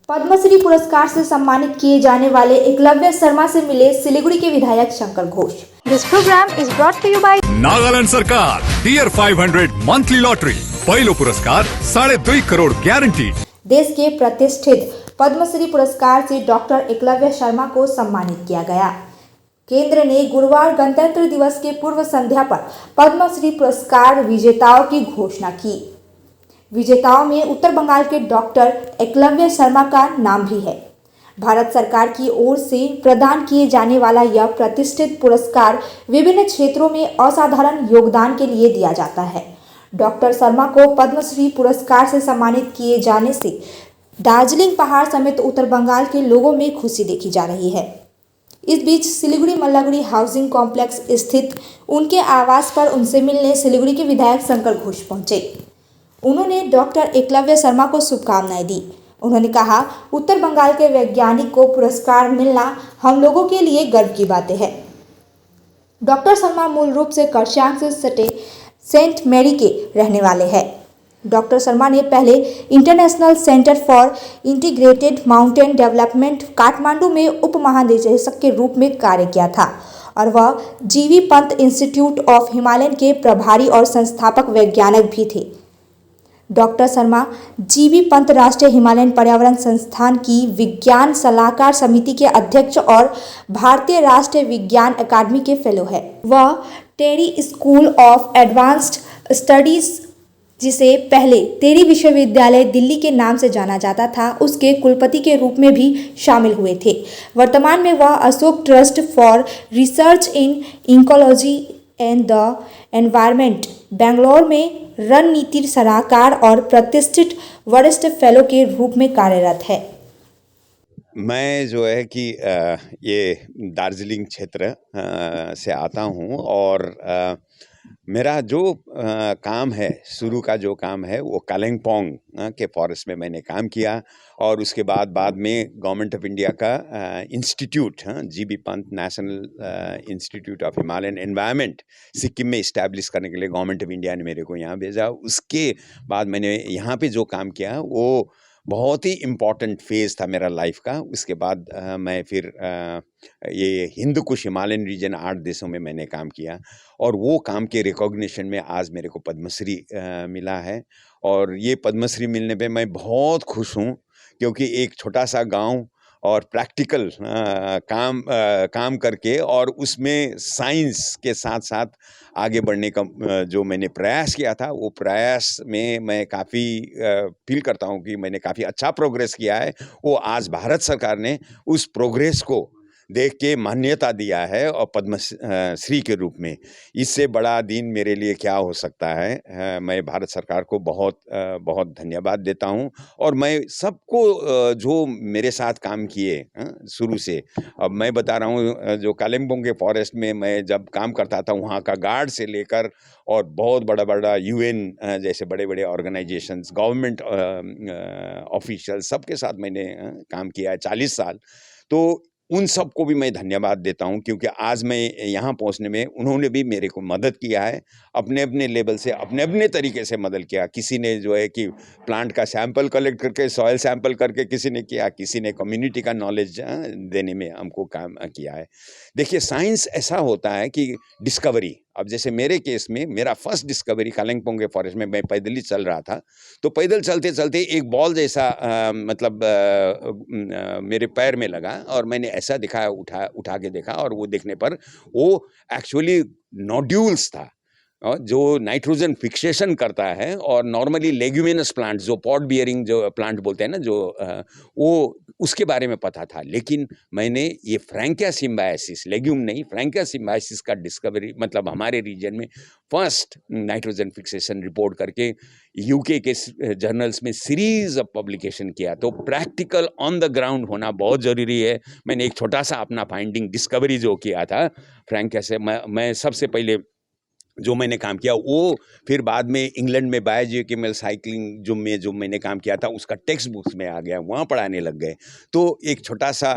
पद्मश्री पुरस्कार से सम्मानित किए जाने वाले एकलव्य शर्मा से मिले सिलीगुड़ी के विधायक Shankar Ghosh. This program is brought to you by Nagaland सरकार टियर 500 मंथली लॉटरी पहिलो पुरस्कार 2.5 करोड़ गारंटी। देश के प्रतिष्ठित पद्मश्री पुरस्कार से डॉक्टर एकलव्य शर्मा को सम्मानित किया गया। केंद्र ने गुरुवार गणतंत्र दिवस के पूर्व संध्या पर पद्मश्री पुरस्कार विजेताओं की घोषणा की। विजेताओं में उत्तर बंगाल के डॉक्टर एकलव्य शर्मा का नाम भी है। भारत सरकार की ओर से प्रदान किए जाने वाला यह प्रतिष्ठित पुरस्कार विभिन्न क्षेत्रों में असाधारण योगदान के लिए दिया जाता है। डॉक्टर शर्मा को पद्मश्री पुरस्कार से सम्मानित किए जाने से दार्जिलिंग पहाड़ समेत उत्तर बंगाल के लोगों में खुशी देखी जा रही है। इस बीच सिलीगुड़ी मल्लागुड़ी हाउसिंग कॉम्प्लेक्स स्थित उनके आवास पर उनसे मिलने सिलीगुड़ी के विधायक शंकर घोष पहुंचे। उन्होंने डॉक्टर एकलव्य शर्मा को शुभकामनाएं दी। उन्होंने कहा, उत्तर बंगाल के वैज्ञानिक को पुरस्कार मिलना हम लोगों के लिए गर्व की बात है। डॉक्टर शर्मा मूल रूप से कर्सियांग से सटे सेंट मैरी के रहने वाले हैं। डॉक्टर शर्मा ने पहले international centre for integrated mountain development Kathmandu में उप महानिदेशक के रूप में कार्य किया था और वह जीवी पंत इंस्टीट्यूट ऑफ हिमालयन के प्रभारी और संस्थापक वैज्ञानिक भी थे। डॉक्टर शर्मा जीवी पंत राष्ट्रीय हिमालयन पर्यावरण संस्थान की विज्ञान सलाहकार समिति के अध्यक्ष और भारतीय राष्ट्रीय विज्ञान अकादमी के फेलो है। वह टेरी स्कूल ऑफ एडवांस्ड स्टडीज, जिसे पहले टेरी विश्वविद्यालय दिल्ली के नाम से जाना जाता था, उसके कुलपति के रूप में भी शामिल हुए थे। वर्तमान में वह Ashok trust for research in ecology and the environment Bangalore में रणनीति सलाहकार और प्रतिष्ठित वरिष्ठ फेलो के रूप में कार्यरत है। मैं जो है कि ये दार्जिलिंग क्षेत्र से आता हूँ और मेरा जो काम है, शुरू का जो काम है वो कालिम्पोंग के फॉरेस्ट में मैंने काम किया और उसके बाद में गवर्नमेंट ऑफ इंडिया का institute GB Pant national institute of Himalayan environment Sikkim में इस्टेब्लिश करने के लिए गवर्नमेंट ऑफ इंडिया ने मेरे को यहाँ भेजा। उसके बाद मैंने यहाँ पे जो काम किया वो बहुत ही इम्पॉर्टेंट फेज़ था मेरा लाइफ का। उसके बाद मैं फिर ये हिंद कुश हिमालयन रीजन 8 देशों में मैंने काम किया और वो काम के रिकॉग्निशन में आज मेरे को पद्मश्री मिला है। और ये पद्मश्री मिलने पे मैं बहुत खुश हूँ क्योंकि एक छोटा सा गांव और प्रैक्टिकल काम करके और उसमें साइंस के साथ साथ आगे बढ़ने का जो मैंने प्रयास किया था, वो प्रयास में मैं काफ़ी फील करता हूँ कि मैंने काफ़ी अच्छा प्रोग्रेस किया है। वो आज भारत सरकार ने उस प्रोग्रेस को देख के मान्यता दिया है और पद्मश्री के रूप में। इससे बड़ा दिन मेरे लिए क्या हो सकता है। मैं भारत सरकार को बहुत बहुत धन्यवाद देता हूं और मैं सबको जो मेरे साथ काम किए शुरू से। अब मैं बता रहा हूं, जो कालिम्पोंग के फॉरेस्ट में मैं जब काम करता था, वहां का गार्ड से लेकर और बहुत बड़ा बड़ा यूएन जैसे बड़े बड़े ऑर्गेनाइजेशंस, गवर्नमेंट ऑफिशियल, सबके साथ मैंने काम किया है 40 साल। तो उन सबको भी मैं धन्यवाद देता हूं क्योंकि आज मैं यहाँ पहुँचने में उन्होंने भी मेरे को मदद किया है, अपने अपने लेवल से, अपने अपने तरीके से मदद किया। किसी ने जो है कि प्लांट का सैंपल कलेक्ट करके, सॉइल सैंपल करके किसी ने किया, किसी ने कम्युनिटी का नॉलेज देने में हमको काम किया है। देखिए, साइंस ऐसा होता है कि डिस्कवरी, अब जैसे मेरे केस में मेरा फर्स्ट डिस्कवरी कालिम्पोंग के फॉरेस्ट में मैं पैदल ही चल रहा था, तो पैदल चलते चलते एक बॉल जैसा मेरे पैर में लगा और मैंने ऐसा दिखाया, उठा के देखा और वो देखने पर वो एक्चुअली नोड्यूल्स था जो नाइट्रोजन फिक्सेशन करता है। और नॉर्मली लेग्यूमिनस प्लांट, जो पॉट बियरिंग जो प्लांट बोलते हैं ना, जो वो उसके बारे में पता था। लेकिन मैंने ये फ्रैंकिया सिम्बायोसिस, लेग्यूम नहीं, फ्रैंकिया सिम्बायोसिस का डिस्कवरी, मतलब हमारे रीजन में फर्स्ट नाइट्रोजन फिक्सेशन रिपोर्ट करके यूके के जर्नल्स में सीरीज ऑफ पब्लिकेशन किया। तो प्रैक्टिकल ऑन द ग्राउंड होना बहुत ज़रूरी है। मैंने एक छोटा सा अपना फाइंडिंग डिस्कवरी जो किया था फ्रैंकिया से, मैं सबसे पहले जो मैंने काम किया वो फिर बाद में इंग्लैंड में बायोजियोकेमिकल साइक्लिंग जो मैंने काम किया था उसका टेक्स्ट बुक्स में आ गया, वहाँ पढ़ाने लग गए। तो एक छोटा सा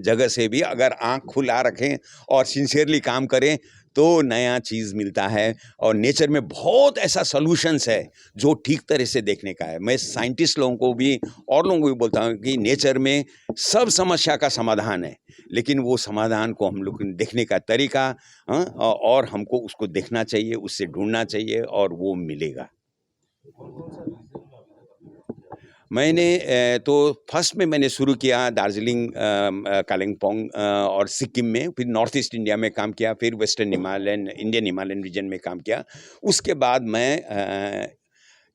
जगह से भी अगर आँख खुला रखें और सिंसियरली काम करें तो नया चीज़ मिलता है। और नेचर में बहुत ऐसा सॉल्यूशंस है जो ठीक तरह से देखने का है। मैं साइंटिस्ट लोगों को भी और लोगों को भी बोलता हूँ कि नेचर में सब समस्या का समाधान है, लेकिन वो समाधान को हम लोग देखने का तरीका और हमको उसको देखना चाहिए, उससे ढूंढना चाहिए और वो मिलेगा। मैंने तो फर्स्ट में मैंने शुरू किया दार्जिलिंग, कालिम्पोंग और सिक्किम में, फिर नॉर्थ ईस्ट इंडिया में काम किया, फिर western Himalayan Indian Himalayan region में काम किया। उसके बाद मैं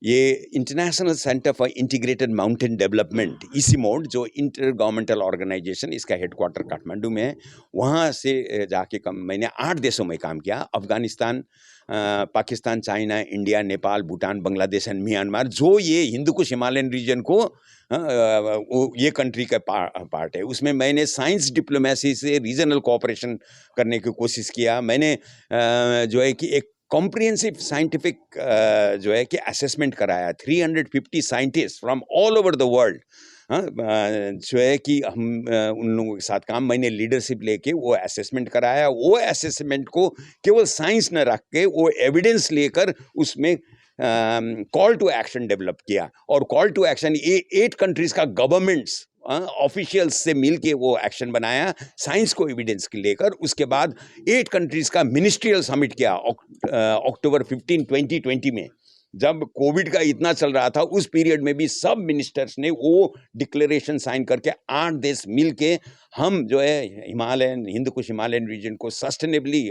ये international centre for integrated mountain development ICIMOD, जो इंटर गवर्नमेंटल ऑर्गेनाइजेशन, इसका हेडक्वार्टर काठमांडू में है, वहाँ से जाके मैंने 8 देशों में काम किया। Afghanistan, Pakistan, China, India, Nepal, Bhutan, Bangladesh and Myanmar, जो ये हिंदू कुश हिमालयन रीजन को ये कंट्री का पार्ट है। उसमें मैंने साइंस डिप्लोमेसी से रीजनल कोऑपरेशन करने की कोशिश किया। मैंने जो है कि एक कॉम्प्रिहेंसिव साइंटिफिक जो है कि असेसमेंट कराया। 350 scientist from all over the world जो है कि हम उन लोगों के साथ काम, मैंने लीडरशिप लेके वो असेसमेंट कराया। वो असेसमेंट को केवल साइंस न रख के वो एविडेंस लेकर उसमें कॉल टू एक्शन डेवलप किया। और कॉल टू एक्शन ये 8 कंट्रीज का गवर्नमेंट्स ऑफिशियल्स से मिलके वो एक्शन बनाया, साइंस को एविडेंस के लेकर। उसके बाद 8 कंट्रीज का मिनिस्ट्रियल समिट किया अक्टूबर 15, 2020 में, जब कोविड का इतना चल रहा था। उस पीरियड में भी सब मिनिस्टर्स ने वो डिक्लेरेशन साइन करके 8 देश मिलके हम जो है हिमालयन, हिंद कुश हिमालयन रीजन को सस्टेनेबली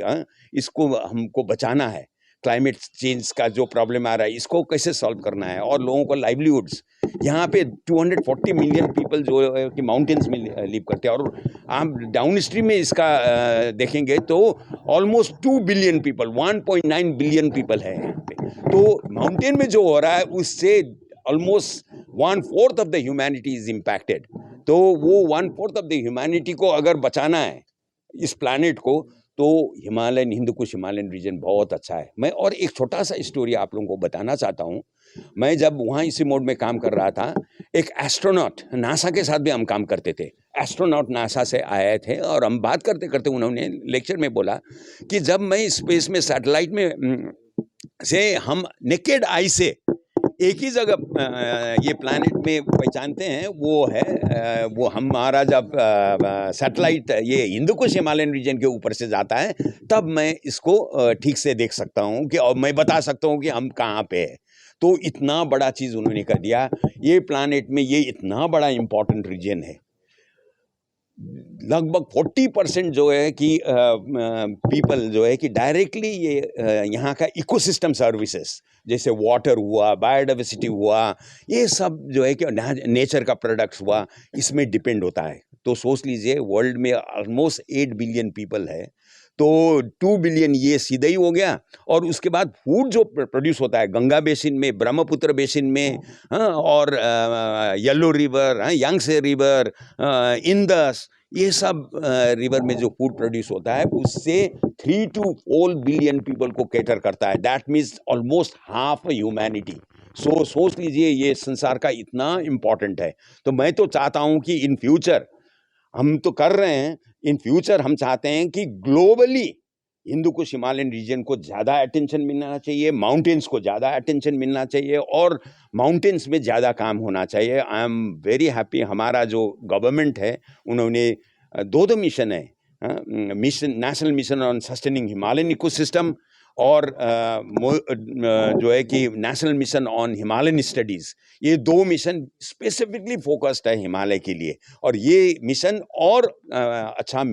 इसको हमको बचाना है। क्लाइमेट चेंज का जो प्रॉब्लम आ रहा है इसको कैसे सॉल्व करना है, और लोगों को लाइवलीहुड्स, यहाँ पे 240 मिलियन पीपल जो है कि माउंटेन्स में लिव करते हैं, और आप डाउन स्ट्रीम में इसका देखेंगे तो almost 2 billion people, 1.9 billion people है यहाँ पे। तो माउंटेन में जो हो रहा है उससे almost 1/4 of the humanity is impacted. तो वो 1/4 ऑफ द ह्यूमैनिटी को अगर बचाना है इस प्लानिट को, तो हिमालयन, हिंद कुश हिमालयन रीजन बहुत अच्छा है। मैं और एक छोटा सा स्टोरी आप लोगों को बताना चाहता हूँ। मैं जब वहाँ ICIMOD में काम कर रहा था, एक एस्ट्रोनॉट, नासा के साथ भी हम काम करते थे, एस्ट्रोनॉट नासा से आए थे, और हम बात करते करते उन्होंने लेक्चर में बोला कि जब मैं स्पेस में सैटेलाइट में से हम नेकेड आई से एक ही जगह ये प्लैनेट में पहचानते हैं, वो है वो हमारा जब सैटेलाइट ये हिंदू कुश हिमालयन रीजन के ऊपर से जाता है, तब मैं इसको ठीक से देख सकता हूँ कि, और मैं बता सकता हूँ कि हम कहाँ पे है। तो इतना बड़ा चीज़ उन्होंने कर दिया। ये प्लैनेट में ये इतना बड़ा इम्पोर्टेंट रीजन है। लगभग 40% जो है कि पीपल जो है कि डायरेक्टली ये यहाँ का इकोसिस्टम सर्विसेज, जैसे वाटर हुआ, बायोडाइवर्सिटी हुआ, ये सब जो है कि नेचर का प्रोडक्ट्स हुआ, इसमें डिपेंड होता है। तो सोच लीजिए वर्ल्ड में ऑलमोस्ट 8 बिलियन पीपल है, तो 2 बिलियन ये सीधा ही हो गया। और उसके बाद फूड जो प्रोड्यूस होता है गंगा बेसिन में, ब्रह्मपुत्र बेसिन में, और येलो रिवर, यांगसे रिवर, इंदस, ये सब रिवर में जो फूड प्रोड्यूस होता है उससे 3 to 4 बिलियन पीपल को कैटर करता है। That means almost half humanity. So सोच लीजिए ये संसार का इतना इम्पोर्टेंट है। तो मैं तो चाहता हूँ कि इन फ्यूचर, हम तो कर रहे हैं, इन फ्यूचर हम चाहते हैं कि globally Hindu Kush Himalayan reason को ज़्यादा अटेंशन मिलना चाहिए, माउंटेन्स को ज़्यादा अटेंशन मिलना चाहिए, और माउंटेन्स में ज़्यादा काम होना चाहिए। आई एम वेरी हैप्पी, हमारा जो गवर्नमेंट है उन्होंने 2 मिशन है, mission, national mission on sustaining Himalayan ecosystem, और जो है कि national mission on Himalayan studies. ये 2 मिशन स्पेसिफिकली फोकस्ड है हिमालय के लिए, और ये मिशन और अच्छा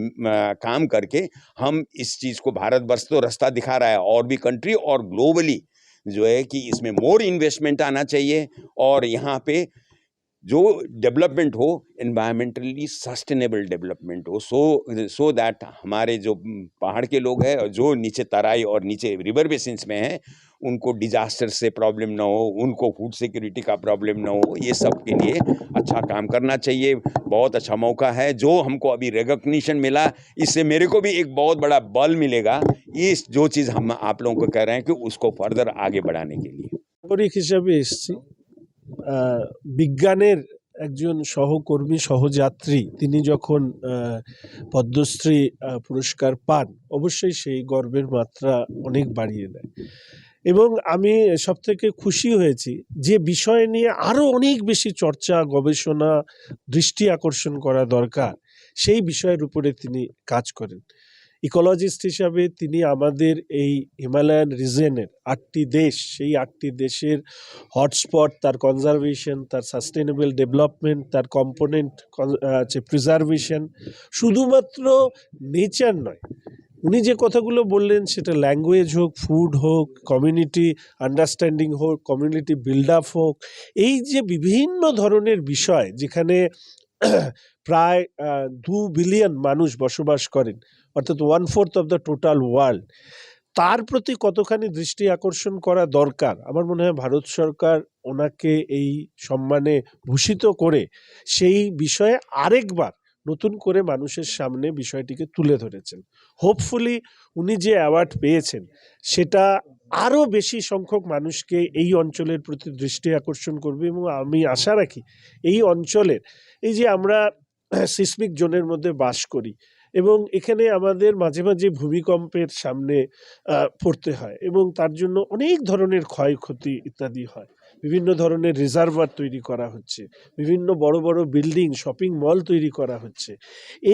काम करके हम इस चीज़ को, भारतवर्ष तो रास्ता दिखा रहा है, और भी कंट्री और ग्लोबली जो है कि इसमें मोर इन्वेस्टमेंट आना चाहिए, और यहाँ पे जो डेवलपमेंट हो एनवायरमेंटली सस्टेनेबल डेवलपमेंट हो, सो दैट हमारे जो पहाड़ के लोग हैं, जो नीचे तराई और नीचे रिवर बेसिन्स में हैं, उनको डिजास्टर से प्रॉब्लम ना हो, उनको फूड सिक्योरिटी का प्रॉब्लम ना हो। ये सब के लिए अच्छा काम करना चाहिए। बहुत अच्छा मौका है जो हमको अभी रिकॉग्निशन मिला, इससे मेरे को भी एक बहुत बड़ा बल मिलेगा इस जो चीज़ हम आप लोगों को कह रहे हैं कि उसको फर्दर आगे बढ़ाने के लिए। नागरिक हिसाবে এসেছি, বিজ্ঞানের একজন সহকর্মী সহযাত্রী তিনি যখন পদ্মশ্রী পুরস্কার পান, অবশ্যই সেই গর্বের মাত্রা অনেক বাড়িয়ে দেয়। এবং আমি সবথেকে খুশি হয়েছি যে বিষয় নিয়ে আরও অনেক বেশি চর্চা, গবেষণা, দৃষ্টি আকর্ষণ করা দরকার, সেই বিষয়ের উপরে তিনি কাজ করেন। ইকোলজিস্ট হিসাবে তিনি আমাদের এই হিমালয়ান রিজনের 8টি দেশ, সেই 8টি দেশের হটস্পট, তার কনজারভেশন, তার সাস্টেনেবল ডেভেলপমেন্ট, তার কম্পোনেন্ট প্রিজার্ভেশন, শুধুমাত্র নেচার নয়, উনি যে কথাগুলো বললেন সেটা ল্যাঙ্গুয়েজ হোক, ফুড হোক, কমিউনিটি আন্ডারস্ট্যান্ডিং হোক, কমিউনিটি বিল্ড আপ হোক, এই যে বিভিন্ন ধরনের বিষয় যেখানে প্রায় 2 বিলিয়ন মানুষ বসবাস করেন, অর্থাৎ 1/4 অফ দ্য টোটাল ওয়ার্ল্ড, তার প্রতি কতখানি দৃষ্টি আকর্ষণ করা দরকার। আমার মনে হয় ভারত সরকার ওনাকে এই সম্মানে ভূষিত করে সেই বিষয়ে আরেকবার নতুন করে মানুষের সামনে বিষয়টিকে তুলে ধরেছেন। হোপফুলি উনি যে অ্যাওয়ার্ড পেয়েছেন সেটা আরও বেশি সংখ্যক মানুষকে এই অঞ্চলের প্রতি দৃষ্টি আকর্ষণ করবে, এবং আমি আশা রাখি এই অঞ্চলের, এই যে আমরা সিসমিক জোনের মধ্যে বাস করি এবং এখানে আমাদের মাঝে মাঝে ভূমিকম্পের সামনে পড়তে হয় এবং তার জন্য অনেক ধরনের ক্ষয়ক্ষতি ইত্যাদি হয়, বিভিন্ন ধরনের রিজার্ভার তৈরি করা হচ্ছে, বিভিন্ন বড় বড় বিল্ডিং, শপিং মল তৈরি করা হচ্ছে।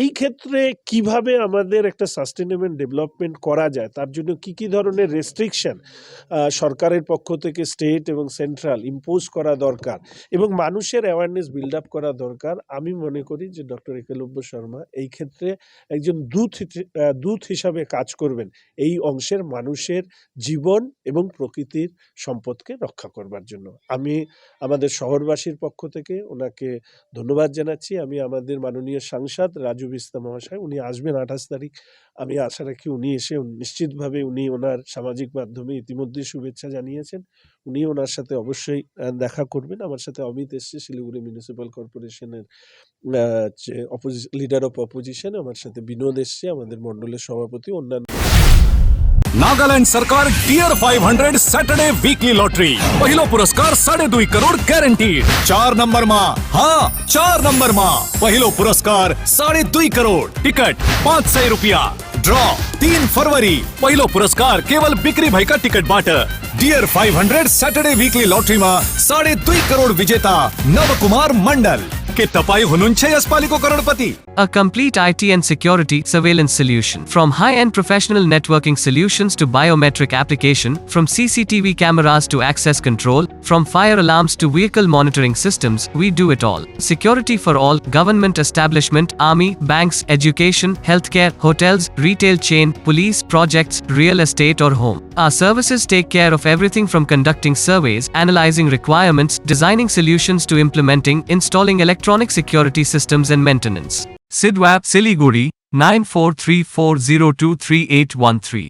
এই ক্ষেত্রে কিভাবে আমাদের একটা সাস্টেনেবল ডেভেলপমেন্ট করা যায়, তার জন্য কি কি ধরনের রেস্ট্রিকশন সরকারের পক্ষ থেকে স্টেট এবং সেন্ট্রাল ইম্পোজ করা দরকার এবং মানুষের অ্যাওয়ারনেস বিল্ড আপ করা দরকার। আমি মনে করি যে ডক্টর একলব্য শর্মা এই ক্ষেত্রে একজন দূত হিসাবে কাজ করবেন এই অংশের মানুষের জীবন এবং প্রকৃতির সম্পদকে রক্ষা করবার জন্য। আমি আমাদের শহরবাসীর পক্ষ থেকে ওনাকে ধন্যবাদ জানাচ্ছি। আমি আমাদের মাননীয় সাংসদ রাজু বিস্তা মহাশয়, উনি আসবেন 28 তারিখ, আমি আশা রাখি উনি এসে নিশ্চিতভাবে উনি ওনার সামাজিক মাধ্যমে ইতিমধ্যে শুভেচ্ছা জানিয়েছেন, উনি ওনার সাথে অবশ্যই দেখা করবেন। আমার সাথে অমিত এসছে, শিলিগুড়ি মিউনিসিপ্যাল কর্পোরেশনের লিডার অফ অপোজিশন, আমার সাথে বিনোদ এসছে, আমাদের মন্ডলের সভাপতি, অন্যান্য। नागालैंड सरकार टियर 500 सैटरडे वीकली लॉटरी पहिलो पुरस्कार 2.5 करोड़ गॅरंटीड 4 नंबर मा 4 नंबर मा पहिलो पुरस्कार 2.5 करोड़ टिकट 500 रुपया ड्रॉ 3 फरवरी पहिलो पुरस्कार केवल बिक्री भाई का टिकट बाट टियर 500 सैटरडे वीकली लॉटरी मा 2.5 करोड़ विजेता नवकुमार मंडल के तपाई हुनुन छे यशपाली को करोड़पति। A complete IT and security surveillance solution. From high-end professional networking solutions to biometric application, from CCTV cameras to access control, from fire alarms to vehicle monitoring systems, we do it all. Security for all, government establishment, army, banks, education, healthcare, hotels, retail chain, police, projects, real estate or home. Our services take care of everything from conducting surveys, analyzing requirements, designing solutions to implementing, installing electronic security systems and maintenance. Sidwap Siliguri 9434023813.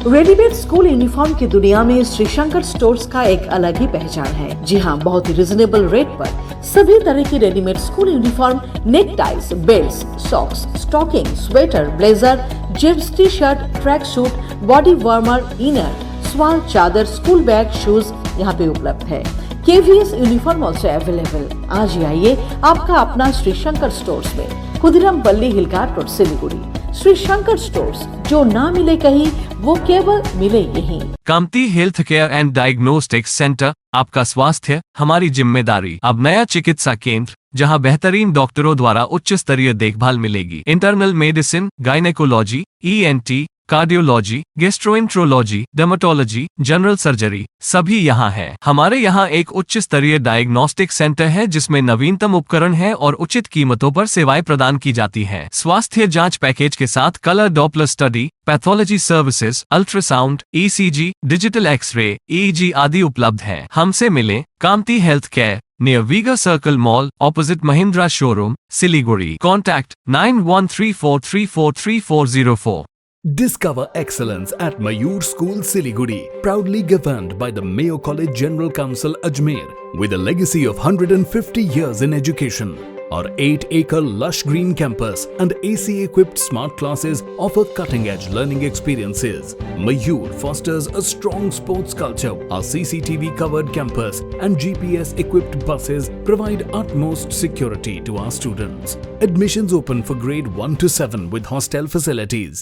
Readymade school uniform की दुनिया में Shri Shankar stores का एक अलग ही पहचान है। जी हाँ, बहुत ही रिजनेबल रेट पर सभी तरह की readymade school uniform, neck ties, belt, socks, stocking, sweater, blazer, jeans, T shirt, track suit, body warmer, inner, shawl, चादर, स्कूल बैग, शूज यहाँ पे उपलब्ध है। KVS uniform also available. आज ही आइए आपका अपना श्री शंकर स्टोर्स में, खुदिराम पल्ली हिलघाट रोड, सिलीगुड़ी। श्री शंकर स्टोर्स, जो ना मिले कहीं वो केवल मिले यहीं। Kamti health care and diagnostics centre, आपका स्वास्थ्य हमारी जिम्मेदारी। अब नया चिकित्सा केंद्र जहां बेहतरीन डॉक्टरों द्वारा उच्च स्तरीय देखभाल मिलेगी। Internal medicine, gynaecology, ENT, cardiology, gastroenterology, dermatology, general surgery सभी यहाँ है। हमारे यहाँ एक उच्च स्तरीय डायग्नोस्टिक सेंटर है जिसमें नवीनतम उपकरण है और उचित कीमतों पर सेवाएं प्रदान की जाती हैं। स्वास्थ्य जांच पैकेज के साथ colour Doppler study, pathology services, ultrasound, ECG, digital X ray, EEG आदि उपलब्ध हैं। हमसे मिलें Kanti health care, near Viga Circle Mall, opposite Mahindra Showroom, Siliguri. Contact 9134343404. Discover excellence at Mayur School Siliguri, proudly governed by the Mayo College General Council Ajmer, with a legacy of 150 years in education. Our 8-acre lush green campus and AC-equipped smart classes offer cutting-edge learning experiences. Mayur fosters a strong sports culture. Our CCTV-covered campus and GPS-equipped buses provide utmost security to our students. Admissions open for grade 1 to 7 with hostel facilities.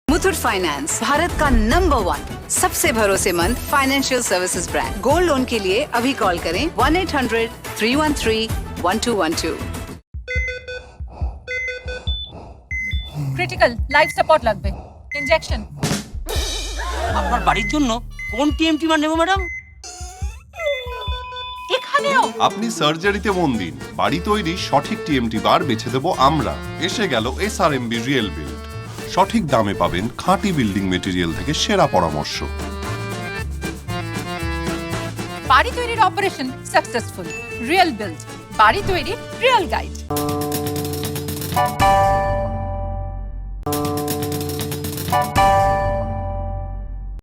Muthoot finance Bharat का number 1 सबसे भरोसेमंद financial services brand. Gold loan के लिए अभी call करें 1-800-313-1212। Critical life support লাগবে, injection. আপনার বাড়ির জন্য কোন টিএমটি মান নেব ম্যাডাম? এখানেও আপনি সার্জারিতে মন দিন, বাড়ি তৈরি সঠিক টিএমটি বার বেছে দেব আমরা। এসে গেল SRMB রিয়েল বিল্ড। সঠিক দামে পাবেন খাঁটি বিল্ডিং মেটেরিয়াল থেকে সেরা পরামর্শ। বাড়ি তৈরির অপারেশন সাকসেসফুল, রিয়েল বিল্ড, বাড়ি তৈরি রিয়েল গাইড।